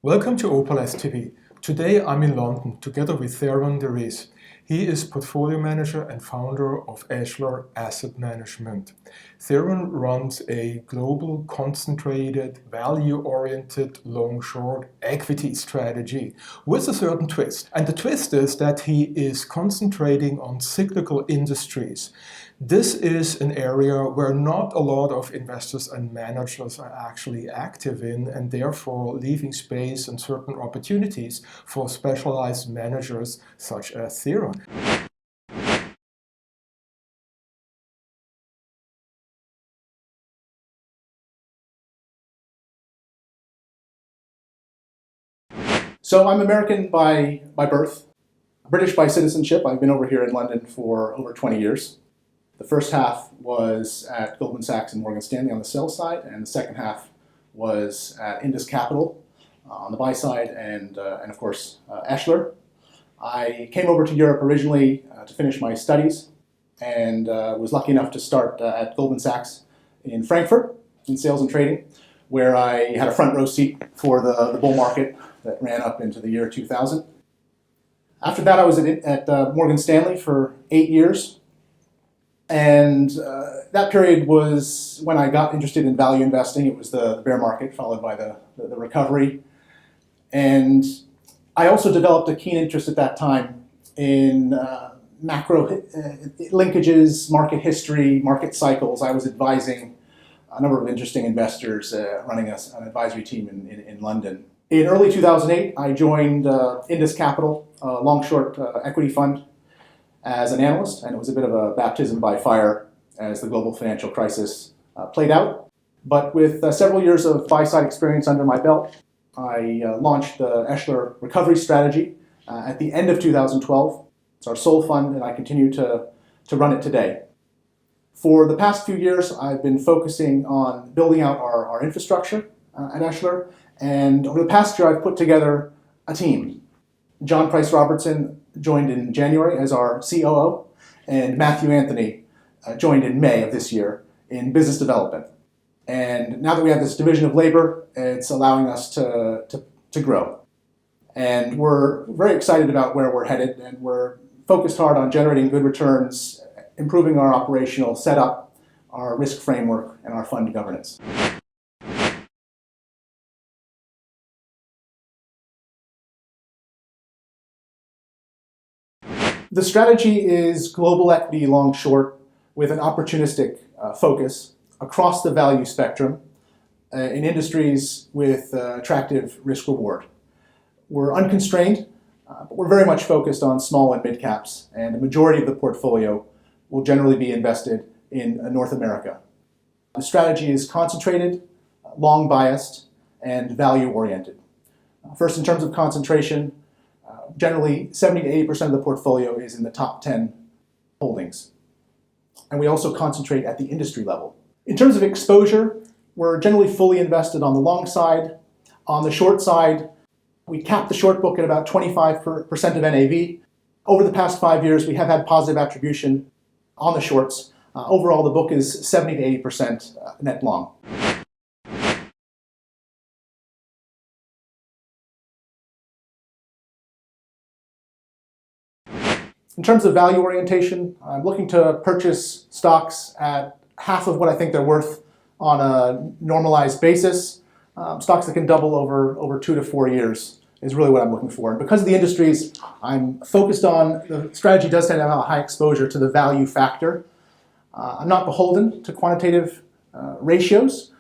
Welcome to Opaless TV. Today I'm in London together with Theron de Ris. He is portfolio manager and founder of Eschler Asset Management. Theron runs a global, concentrated, value-oriented, long-short equity strategy with a certain twist. And the twist is that he is concentrating on cyclical industries. This is an area where not a lot of investors and managers are actually active in, and therefore leaving space and certain opportunities for specialized managers such as Theron. So I'm American by birth, British by citizenship. I've been over here in London for over 20 years. The first half was at Goldman Sachs and Morgan Stanley on the sell side, and the second half was at Indus Capital on the buy side, and of course Eschler. I came over to Europe originally to finish my studies, and was lucky enough to start at Goldman Sachs in Frankfurt in sales and trading, where I had a front row seat for the bull market that ran up into the year 2000. After that, I was at Morgan Stanley for 8 years. And that period was when I got interested in value investing. It was the bear market followed by the recovery. And I also developed a keen interest at that time in macro linkages, market history, market cycles. I was advising a number of interesting investors running an advisory team in London. In early 2008, I joined Indus Capital, a long-short equity fund, as an analyst, and it was a bit of a baptism by fire as the global financial crisis played out. But with several years of buy-side experience under my belt, I launched the Eschler Recovery Strategy at the end of 2012. It's our sole fund, and I continue to run it today. For the past few years, I've been focusing on building out our infrastructure at Eschler, and over the past year, I've put together a team. John Price Robertson joined in January as our COO, and Matthew Anthony joined in May of this year in business development. And now that we have this division of labor, it's allowing us to grow. And we're very excited about where we're headed, and we're focused hard on generating good returns, improving our operational setup, our risk framework, and our fund governance. The strategy is global equity long short with an opportunistic focus across the value spectrum in industries with attractive risk reward. We're unconstrained, but we're very much focused on small and mid caps, and the majority of the portfolio will generally be invested in North America. The strategy is concentrated, long biased, and value oriented. First, in terms of concentration, generally 70 to 80% of the portfolio is in the top 10 holdings. And we also concentrate at the industry level. In terms of exposure, we're generally fully invested on the long side. On the short side, we cap the short book at about 25% of NAV. Over the past 5 years, we have had positive attribution on the shorts. Overall, the book is 70 to 80% net long. In terms of value orientation, I'm looking to purchase stocks at half of what I think they're worth on a normalized basis. Stocks that can double over 2 to 4 years is really what I'm looking for. And because of the industries I'm focused on, the strategy does tend to have a high exposure to the value factor. I'm not beholden to quantitative ratios,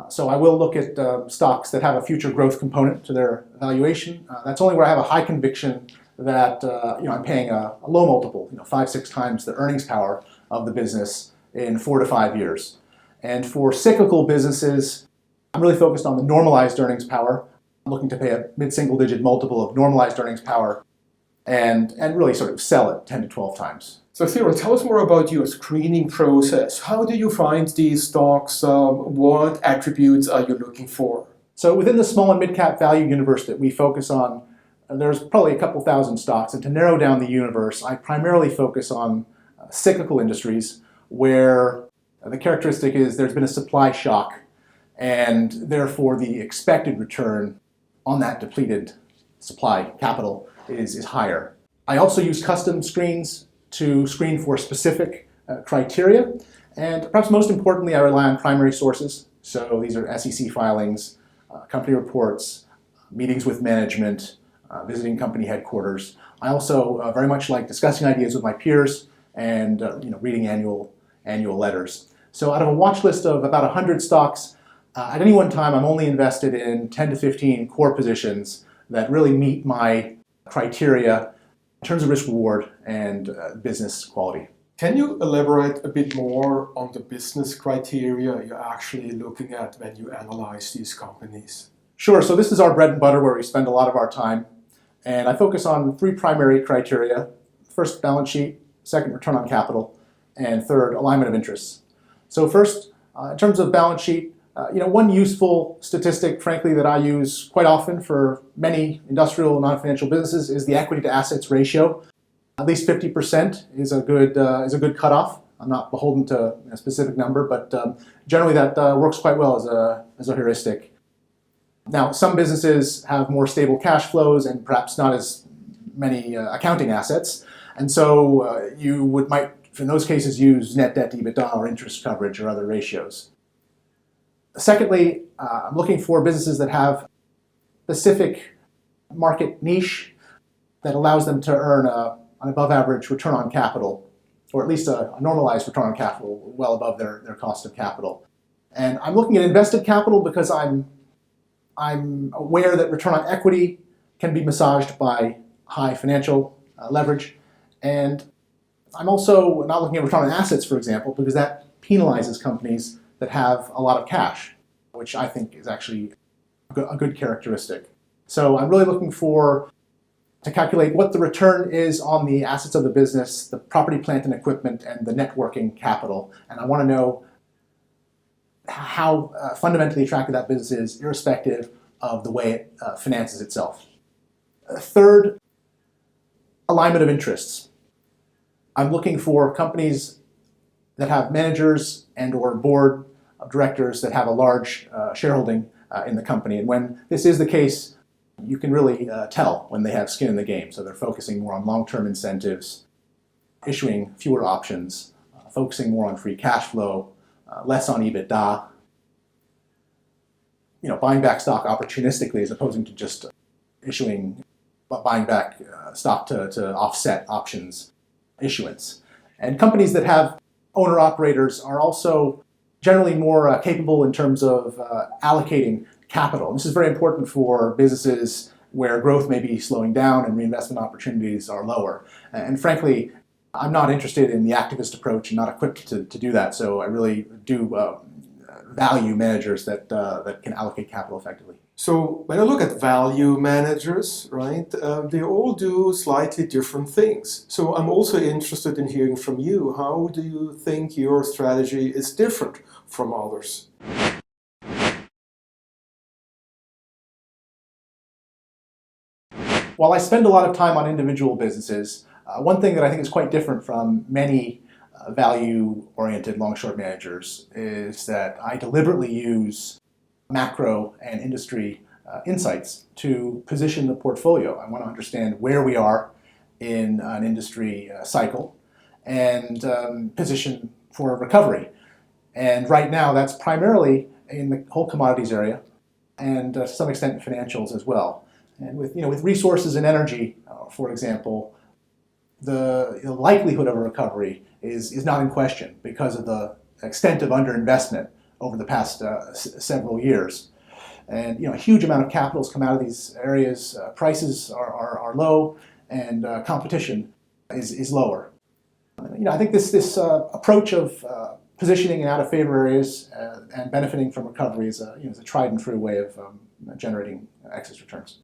so I will look at stocks that have a future growth component to their valuation. That's only where I have a high conviction that I'm paying a low multiple, 5-6 times the earnings power of the business in 4 to 5 years. And for cyclical businesses, I'm really focused on the normalized earnings power. I'm looking to pay a mid-single-digit multiple of normalized earnings power and really sort of sell it 10 to 12 times. So Theron, tell us more about your screening process. How do you find these stocks? What attributes are you looking for? So within the small and mid-cap value universe that we focus on, there's probably a couple thousand stocks, and to narrow down the universe, I primarily focus on cyclical industries where the characteristic is there's been a supply shock, and therefore the expected return on that depleted supply capital is higher. I also use custom screens to screen for specific criteria, and perhaps most importantly, I rely on primary sources. So these are SEC filings, company reports, meetings with management, visiting company headquarters. I also very much like discussing ideas with my peers and reading annual letters. So out of a watch list of about 100 stocks, at any one time I'm only invested in 10 to 15 core positions that really meet my criteria in terms of risk reward and business quality. Can you elaborate a bit more on the business criteria you're actually looking at when you analyze these companies? Sure. So this is our bread and butter where we spend a lot of our time. And I focus on three primary criteria. First, balance sheet. Second, return on capital. And third, alignment of interests. So first, in terms of balance sheet, one useful statistic, frankly, that I use quite often for many industrial and non-financial businesses is the equity to assets ratio. At least 50% is a good cutoff. I'm not beholden to a specific number, but generally that works quite well as a heuristic. Now, some businesses have more stable cash flows and perhaps not as many accounting assets, and so you might, in those cases, use net debt to EBITDA or interest coverage or other ratios. Secondly, I'm looking for businesses that have specific market niche that allows them to earn an above average return on capital, or at least a normalized return on capital well above their cost of capital. And I'm looking at invested capital because I'm aware that return on equity can be massaged by high financial leverage. And I'm also not looking at return on assets, for example, because that penalizes companies that have a lot of cash, which I think is actually a good characteristic. So I'm really looking to calculate what the return is on the assets of the business, the property, plant, and equipment, and the net working capital. And I want to know how fundamentally attractive that business is, irrespective of the way it finances itself. Third, alignment of interests. I'm looking for companies that have managers and or board of directors that have a large shareholding in the company. And when this is the case, you can really tell when they have skin in the game. So they're focusing more on long-term incentives, issuing fewer options, focusing more on free cash flow, less on EBITDA, buying back stock opportunistically as opposed to just buying back stock to offset options issuance. And companies that have owner-operators are also generally more capable in terms of allocating capital. And this is very important for businesses where growth may be slowing down and reinvestment opportunities are lower. And frankly, I'm not interested in the activist approach and not equipped to do that. So I really do value managers that can allocate capital effectively. So when I look at value managers, right, they all do slightly different things. So I'm also interested in hearing from you. How do you think your strategy is different from others? While I spend a lot of time on individual businesses, one thing that I think is quite different from many value-oriented long-short managers is that I deliberately use macro and industry insights to position the portfolio. I want to understand where we are in an industry cycle and position for recovery. And right now, that's primarily in the whole commodities area and to some extent financials as well. And with resources and energy, for example, the likelihood of a recovery is not in question because of the extent of underinvestment over the past several years. And a huge amount of capital has come out of these areas. Prices are low, and competition is lower. I think this approach of positioning in out-of-favor areas and benefiting from recovery is a tried and true way of generating excess returns.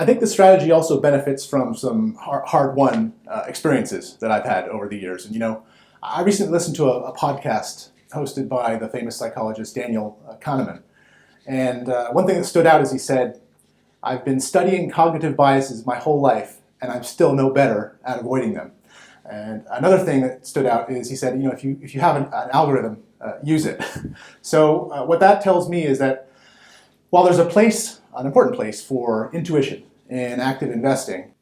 I think the strategy also benefits from some hard-won experiences that I've had over the years. And I recently listened to a podcast hosted by the famous psychologist Daniel Kahneman. And one thing that stood out is he said, "I've been studying cognitive biases my whole life, and I'm still no better at avoiding them." And another thing that stood out is he said, if you have an algorithm use it. So what that tells me is that while there's a place, an important place for intuition in active investing,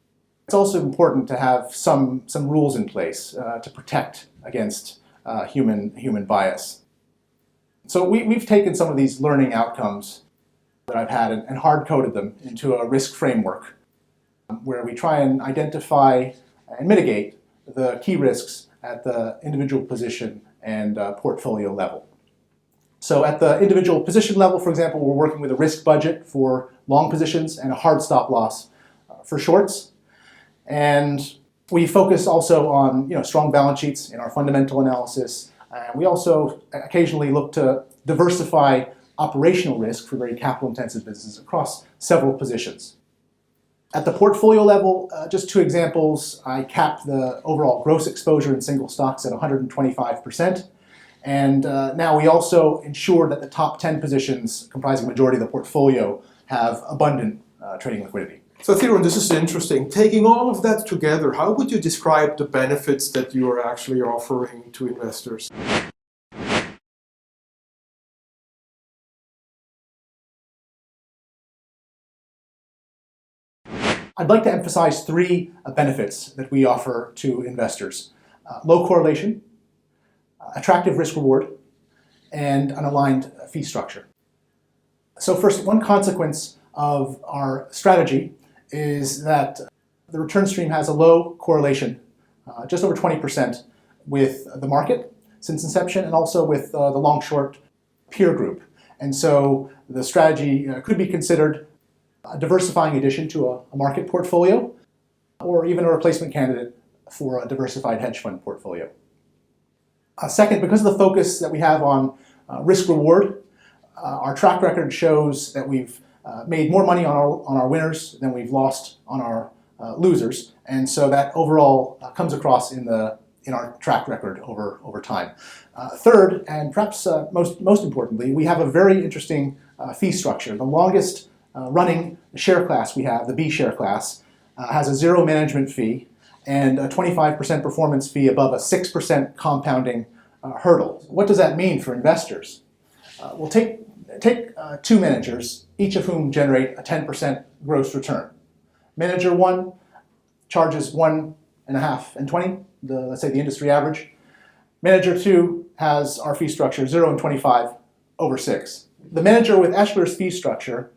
it's also important to have some rules in place to protect against human bias. So we've taken some of these learning outcomes that I've had and hard-coded them into a risk framework where we try and identify and mitigate the key risks at the individual position and portfolio level. So at the individual position level, for example, we're working with a risk budget for long positions and a hard stop loss for shorts. And we focus also on strong balance sheets in our fundamental analysis. We also occasionally look to diversify operational risk for very capital-intensive businesses across several positions. At the portfolio level, just two examples, I capped the overall gross exposure in single stocks at 125%. And now we also ensure that the top 10 positions comprising the majority of the portfolio have abundant trading liquidity. So Theron, this is interesting. Taking all of that together, how would you describe the benefits that you are actually offering to investors? I'd like to emphasize three benefits that we offer to investors. Low correlation, attractive risk reward, and an aligned fee structure. So first, one consequence of our strategy is that the return stream has a low correlation, just over 20% with the market since inception and also with the long-short peer group. And so the strategy could be considered a diversifying addition to a market portfolio or even a replacement candidate for a diversified hedge fund portfolio. Second, because of the focus that we have on risk reward, our track record shows that we've made more money on our winners than we've lost on our losers, and so that overall comes across in our track record over time. Third, and perhaps most importantly, we have a very interesting fee structure. The longest running share class we have, the B share class, has a zero management fee and a 25% performance fee above a 6% compounding hurdle. What does that mean for investors? We'll take two managers, each of whom generate a 10% gross return. Manager 1 charges 1.5 and 20, let's say the industry average. Manager 2 has our fee structure 0 and 25 over 6. The manager with Eschler's fee structure,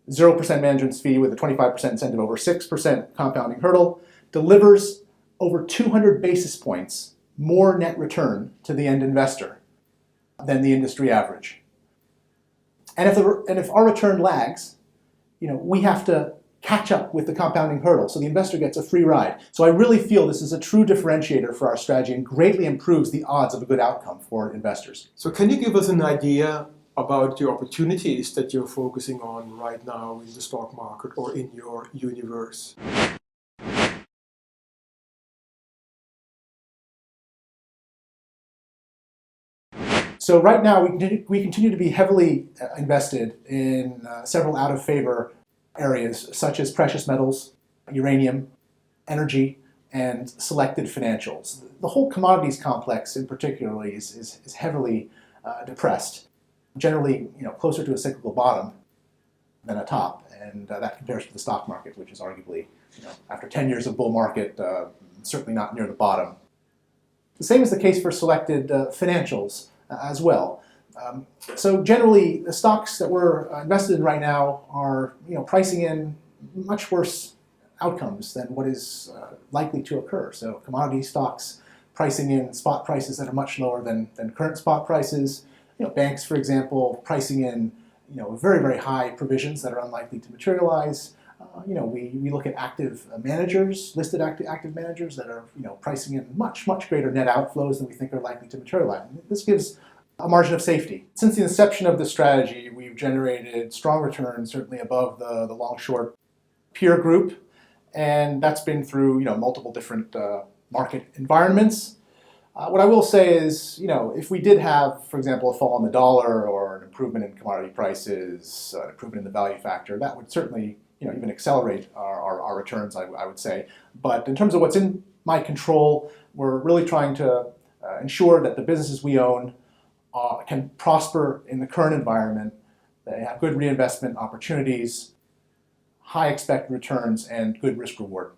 0% management's fee with a 25% incentive over 6% compounding hurdle, delivers over 200 basis points more net return to the end investor than the industry average. And if our return lags, we have to catch up with the compounding hurdle, so the investor gets a free ride. So I really feel this is a true differentiator for our strategy and greatly improves the odds of a good outcome for investors. So can you give us an idea about the opportunities that you're focusing on right now in the stock market or in your universe? So right now we continue to be heavily invested in several out-of-favor areas such as precious metals, uranium, energy, and selected financials. The whole commodities complex in particular is heavily depressed, generally closer to a cyclical bottom than a top, and that compares to the stock market, which is arguably, after 10 years of bull market, certainly not near the bottom. The same is the case for selected financials as well. So generally, the stocks that we're invested in right now are pricing in much worse outcomes than what is likely to occur. So commodity stocks pricing in spot prices that are much lower than current spot prices. Banks, for example, pricing in very, very high provisions that are unlikely to materialize. We look at active managers, listed active managers that are pricing in much greater net outflows than we think are likely to materialize. This gives a margin of safety. Since the inception of the strategy, we've generated strong returns, certainly above the long-short peer group, and that's been through multiple different market environments. What I will say is, if we did have, for example, a fall in the dollar or an improvement in commodity prices, an improvement in the value factor, that would certainly even accelerate our returns, I would say. But in terms of what's in my control, we're really trying to ensure that the businesses we own can prosper in the current environment. They have good reinvestment opportunities, high expected returns, and good risk reward.